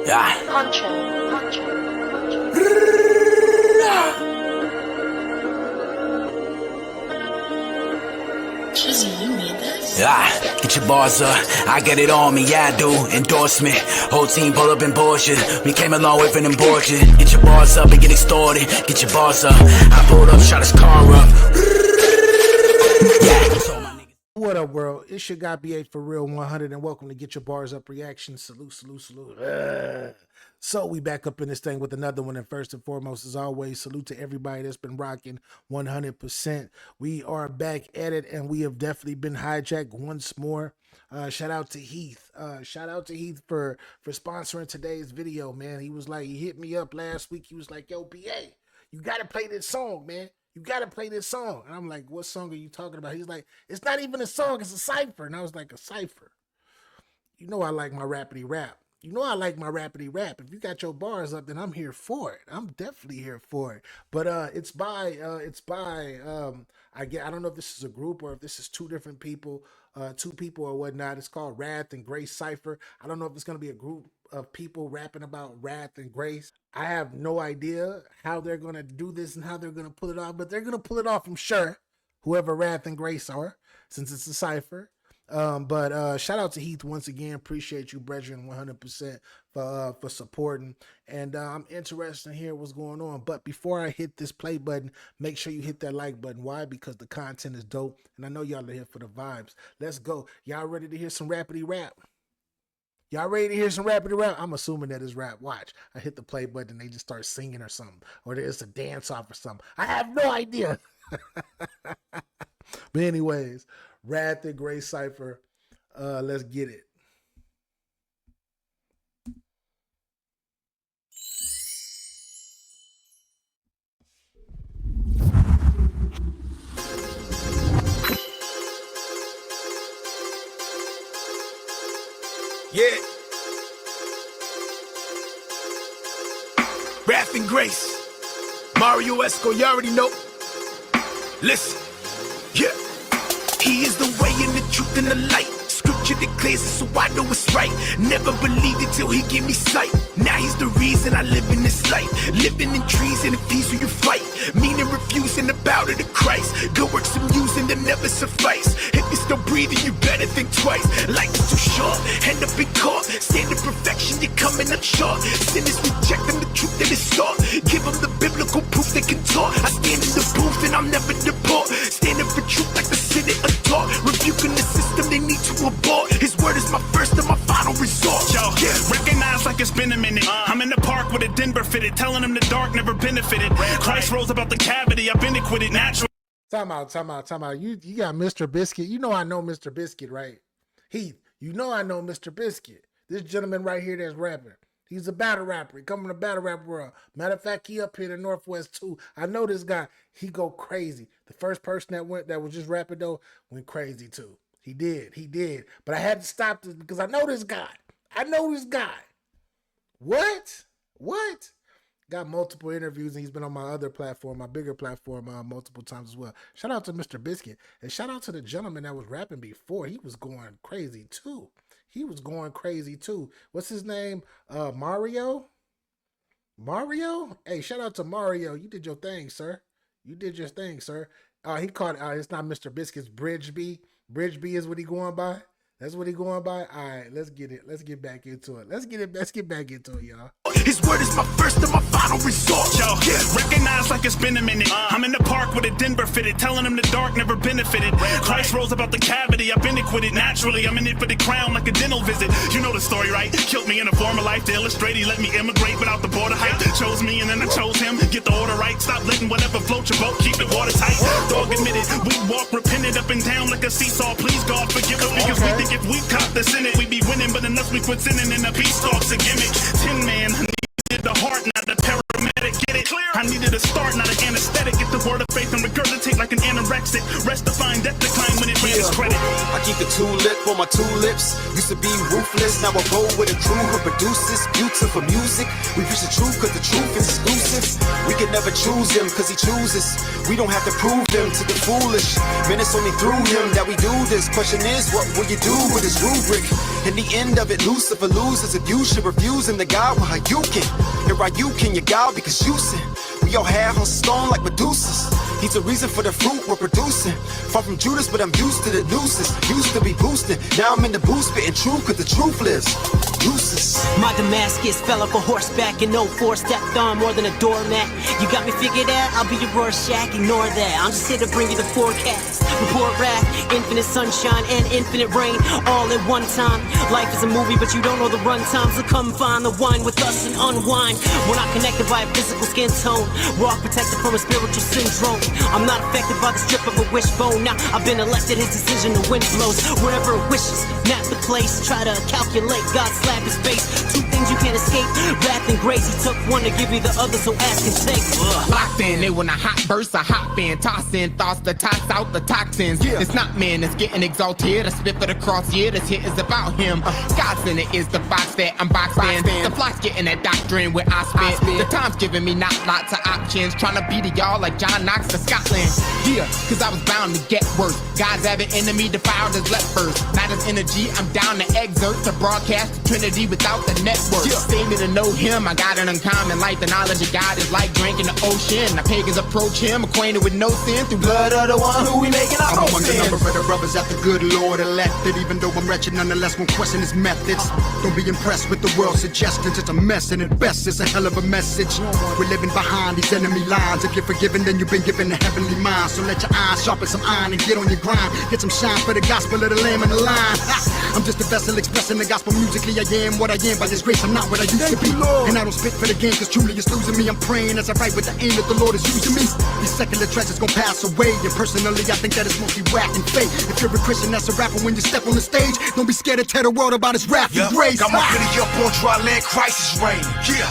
Get your bars up, I got it on me, yeah I do. Endorsement, whole team pull up in Porsche. We came a long way from them Porsche. Get your bars up and get extorted. Get your bars up, I pulled up, shot his car up. What up, world? It's your guy BA for real 100, and welcome to Get Your Bars Up reaction. Salute, salute, salute. So we back up in this thing with another one, and first and foremost, as always, salute to everybody that's been rocking 100%. We are back at it, and we have definitely been hijacked once more. Shout out to Heath. Shout out to Heath for sponsoring today's video, man. He hit me up last week. He was like, yo, BA, you got to play this song, man. You got to play this song. And I'm like, what song are you talking about? He's like, it's not even a song, it's a cypher. And I was like, a cypher? You know I like my rapidy rap. You know I like my rapidy rap. If you got your bars up, then I'm here for it. I'm definitely here for it. But it's by I don't know if this is a group or if this is two different people, two people or whatnot. It's called Wrath and Grace Cypher. I don't know if it's gonna be a group of people rapping about wrath and grace. I have no idea how they're gonna do this and how they're gonna pull it off, but they're gonna pull it off, I'm sure. Whoever Wrath and Grace are, since it's a cypher. But shout out to Heath once again. Appreciate you, brethren, 100% for supporting. And I'm interested in hearing what's going on. But before I hit this play button, make sure you hit that like button. Why? Because the content is dope, and I know y'all are here for the vibes. Let's go. Y'all ready to hear some rapidy rap? Y'all ready to hear some rapidy rap? I'm assuming that is rap. Watch. I hit the play button and they just start singing or something. Or there's a dance off or something. I have no idea. But anyways, Wrath and Grace Cypher. Let's get it. Yeah. Wrath and Grace. Mario Esco, you already know. Listen. Yeah. He is the way and the truth and the light. Scripture declares it, so I know it's right. Never believed it till he gave me sight. Now he's the reason I live in this life. Living in trees and in peace where you fight. Meaning refusing to bow to the Christ. Good works I'm using them never suffice. If you're still breathing, you better think twice. Life is too short, end up in court. Stand in perfection, you're coming up short. Sinners rejecting the truth that is taught. Give them the biblical proof they can talk. I stand in the booth and I'll never depart. Standing for truth like the Senate taught. Rebuking the system they need to abort. His word is my first and my final resort. Yo, yeah. Recognize like it's been a minute. I'm in the park with a Denver fitted, telling him the dark never benefited. Christ rolls about the cavity, I've been acquitted naturally. Time out. You got Mr. Biscuit. You know I know Mr. Biscuit, right? Heath, you know I know Mr. Biscuit. This gentleman right here that's rapping. He's a battle rapper. He come from the battle rap world. Matter of fact, he up here in the Northwest too. I know this guy. He go crazy. The first person that was just rapping though went crazy too. He did. But I had to stop this because I know this guy. What? Got multiple interviews and he's been on my other platform, my bigger platform, multiple times as well. Shout out to Mr. Biscuit and shout out to the gentleman that was rapping before. He was going crazy too. What's his name? Mario? Hey, shout out to Mario. You did your thing, sir. He called it's not Mr. Biscuit's Bridge B. Bridge B is what he going by. That's what he going by. All right, let's get it. Let's get back into it. Let's get back into it, y'all. His word is my first and my final resort. Yo, yeah. Recognize like it's been a minute. I'm in the park with a Denver fitted, telling him the dark never benefited. Christ rolls about the cavity, I've been acquitted naturally. I'm in it for the crown like a dental visit. You know the story, right? Killed me in a former life to illustrate. He let me immigrate without the border hype. Chose me and then I chose him. Get the order right. Stop letting whatever float your boat. Keep it watertight. Dog admitted. We walk repented up and down like a seesaw. Please God forgive us because we think if we caught the sin it, we be winning. But unless we quit sinning, then the peace talk's a gimmick. Tin Man. I needed the heart, not the paramedic. Get it clear? I needed a start, not an anesthetic. Get the word of faith and regurgitate like like an anorexic. Rest define death decline when it brings credit. I keep the tulip on my two lips. Used to be ruthless, now I roll with a crew who produces beautiful music. We preach the truth cause the truth is exclusive. We can never choose him cause he chooses. We don't have to prove him to the foolish. Man, it's only through him that we do this. Question is, what will you do with his rubric? In the end of it, Lucifer loses. If you should refuse him, the God, well, how you can? Here are you can, your God, because you sin. We all have on stone like Medusa's. He's the reason for the fruit we're producing. Far from Judas, but I'm used to the nooses. Used to be boosting, now I'm in the booth spitting truth, cause the truth lives. Deuces. My Damascus fell off a horseback in 04, stepped on more than a doormat. You got me figured out, I'll be your Rorschach, ignore that. I'm just here to bring you the forecast. Report wrath, infinite sunshine and infinite rain, all at one time. Life is a movie, but you don't know the runtime, so come find the wine with us and unwind. We're not connected by a physical skin tone. We're all protected from a spiritual syndrome. I'm not affected by the strip of a wishbone. Now I've been elected, his decision, the wind blows wherever it wishes, not the place. Try to calculate, God slap his face. Two things you can't escape, wrath and grace. He took one to give you the other, so ask and take. Locked in, they when a hot burst, I hop in, tossing thoughts to toss out the toxins. It's not men, it's getting exalted. I spit for the cross, yeah, this hit is about him. God's in it is the box that I'm boxed in. The flock's getting that doctrine where I spit. The time's giving me not lots of options. Trying to beat it y'all like John Knox to Scotland. Yeah, cause I was bound to get worse. God's avid enemy defiled his lepers. Not his energy, I'm down to exert to broadcast the Trinity without the network. Save me to know him, I got an uncommon life. The knowledge of God is like drinking the ocean. Now pagans approach him, acquainted with no sin. Through blood of the one who we making our own I'm among the sins. number of the brothers that the good Lord elected. Even though I'm wretched, nonetheless won't question his methods. Don't be impressed with the world's suggestions. It's a mess and at best it's a hell of a message. We're living behind these enemy lines. If you're forgiven, then you've been given a heavenly mind. So let your eyes sharpen some iron and get on your grind. Get some shine for the gospel of the Lamb and the Lion. I'm just a vessel expressing the gospel musically. I am what I am by his grace. I'm not what I used to be. And I don't spit for the game cause truly it's losing me. I'm praying as I write with the aim that the Lord is using me. These secular treasures gon' pass away. And personally I think that it's mostly whack and fake. If you're a Christian that's a rapper, when you step on the stage, don't be scared to tell the world about his rap and grace. Got my hoodie up on dry land, crisis reign.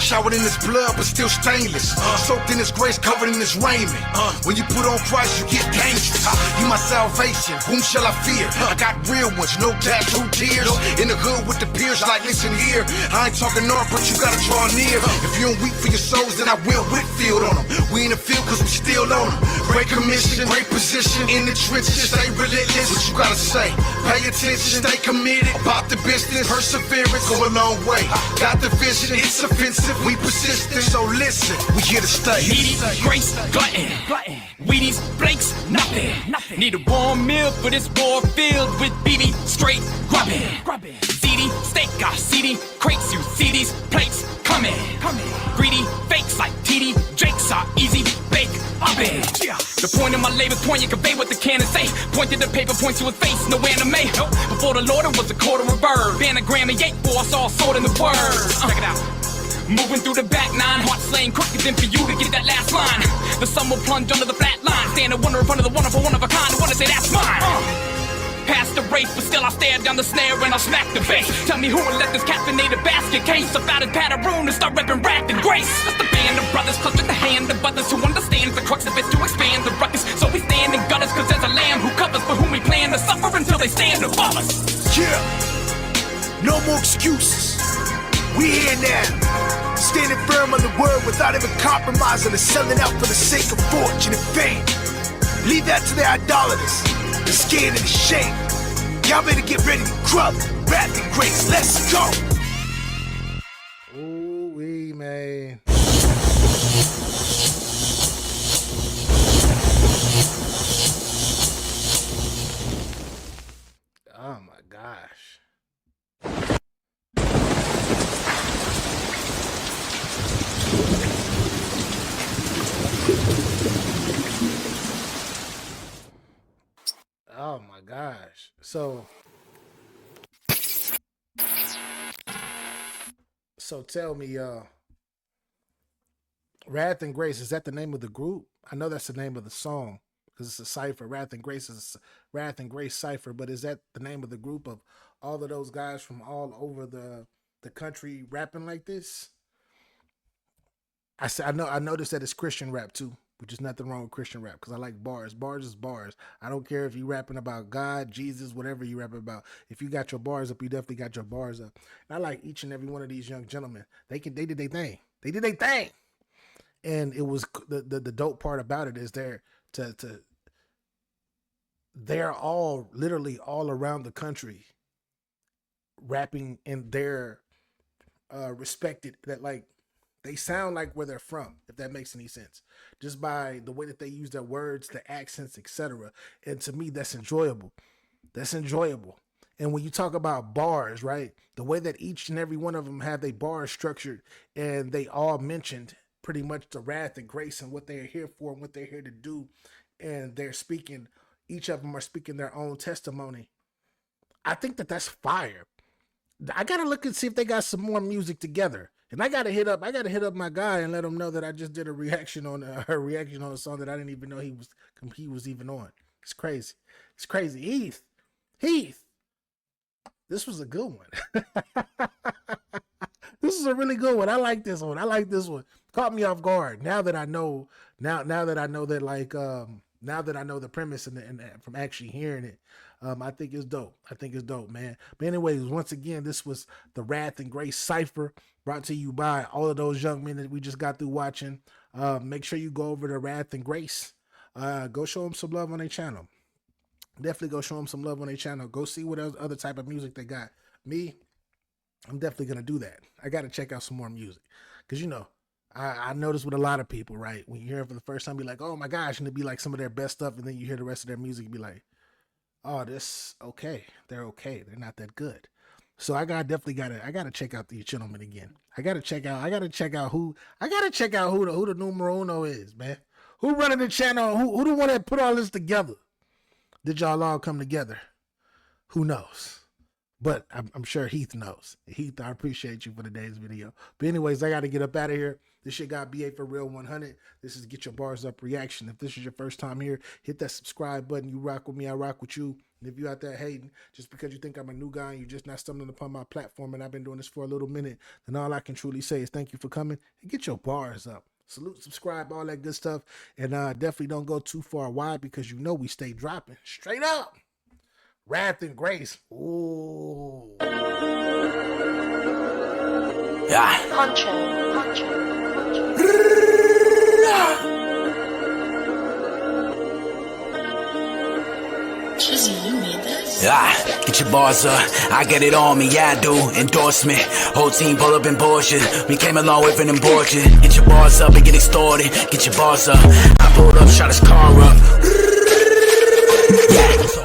Showered in his blood, but still stainless. Soaked in his grace, covered in his raiment. When you put on Christ, you get dangerous. You my salvation, whom shall I fear? I got real ones, no tattoo tears. In the hood with the peers, like listen here. I ain't talking north, but you gotta draw near. If you don't weep for your souls, then I will Whitfield on them. We in the field cause we still on them. Great commission, great position in the trenches. Stay relentless, what you gotta say? Pay attention, stay committed about the business. Perseverance, go a long way. Got the vision, it's offensive, we persistent. So listen, we here to stay. Needy, grace, glutton. Wheaties, flakes, nothing. Need a warm meal for this war filled with BB straight grubbing. ZD, steak, got CD, crates, you see these plates coming. Greedy, fakes like TD, Jakes are easy, bake, oven. The point of my labor, point you convey what the cannon say. Point to the paper, point to his face, no anime. Before the Lord, it was a quarter of verb. Anagram and 8-4, I saw a sword in the words. Check it out. Moving through the back nine, heart slaying crooked than for you to get that last line. The sun will plunge under the flat line. Stand and wonder in front of the wonderful one of a kind. I wanna say that's mine. Past the race, but still I stare down the snare and I smack the bass. Tell me who would let this caffeinated basket case about his Pataroon and start repping wrath and grace. Just a band of brothers clutch at the hand of others who understand the crux of it to expand the ruckus. So we stand in gutters cause there's a lamb who covers for whom we plan to suffer until they stand above us. No more excuses. We here now. Standing firm on the word without even compromising or selling out for the sake of fortune and fame. Leave that to the idolaters, the scared and the shame. Y'all better get ready to crumble. Wrath and grace, let's go. Ooh-wee, man. Oh my gosh. Oh my gosh. So tell me, Wrath and Grace, is that the name of the group? I know that's the name of the song because it's a cipher. Wrath and Grace is Wrath and Grace cipher, but is that the name of the group of all of those guys from all over the country rapping like this? I noticed that it's Christian rap too. which is nothing wrong with Christian rap because I like bars. Bars is bars. I don't care if you rapping about God, Jesus, whatever you rapping about. If you got your bars up, you definitely got your bars up. And I like each and every one of these young gentlemen. They did their thing. They did their thing. And it was the dope part about it is they're all literally all around the country rapping in their respected, that like they sound like where they're from, if that makes any sense, just by the way that they use their words, the accents, etc. And to me, that's enjoyable. That's enjoyable. And when you talk about bars, right, the way that each and every one of them have their bars structured, and they all mentioned pretty much the wrath and grace and what they're here for and what they're here to do, and they're speaking, each of them are speaking their own testimony. I think that that's fire. I gotta look and see if they got some more music together, and I gotta hit up my guy and let him know that I just did a reaction on a song that I didn't even know he was even on. It's crazy. It's crazy. Heath, this was a good one. This is a really good one. I like this one. Caught me off guard. Now that I know that like now that I know the premise and from actually hearing it, I think it's dope. Man. But anyways, once again, this was the Wrath and Grace Cypher, brought to you by all of those young men that we just got through watching. Make sure you go over to Wrath and Grace. Go show them some love on their channel. Definitely go show them some love on their channel. Go see what other type of music they got. Me, I'm definitely going to do that. I got to check out some more music. Because, you know, I noticed with a lot of people, right? When you hear it for the first time, be like, oh my gosh, and it'd be like some of their best stuff. And then you hear the rest of their music, be like, oh, this okay. They're okay. They're not that good. So I gotta check out these gentlemen again. I gotta check out who the numero uno is, man. Who running the channel? Who the one that put all this together? Did y'all all come together? Who knows? But I'm sure Heath knows. Heath, I appreciate you for today's video. But anyways, I got to get up out of here. This shit got BA for real 100. This is Get Your Bars Up reaction. If this is your first time here, hit that subscribe button. You rock with me, I rock with you. And if you out there hating, just because you think I'm a new guy and you're just not stumbling upon my platform and I've been doing this for a little minute, then all I can truly say is thank you for coming and get your bars up. Salute, subscribe, all that good stuff. And definitely don't go too far wide because you know we stay dropping straight up. Wrath and Grace. Ooh. Yeah. Jizzy, you made this? Yeah, get your bars up. I get it on me, yeah I do. Endorsement. Whole team pull up in Porsche. We came a long way from them porches. Get your bars up and get extorted. Get your bars up. I pulled up, shot his car up. Yeah.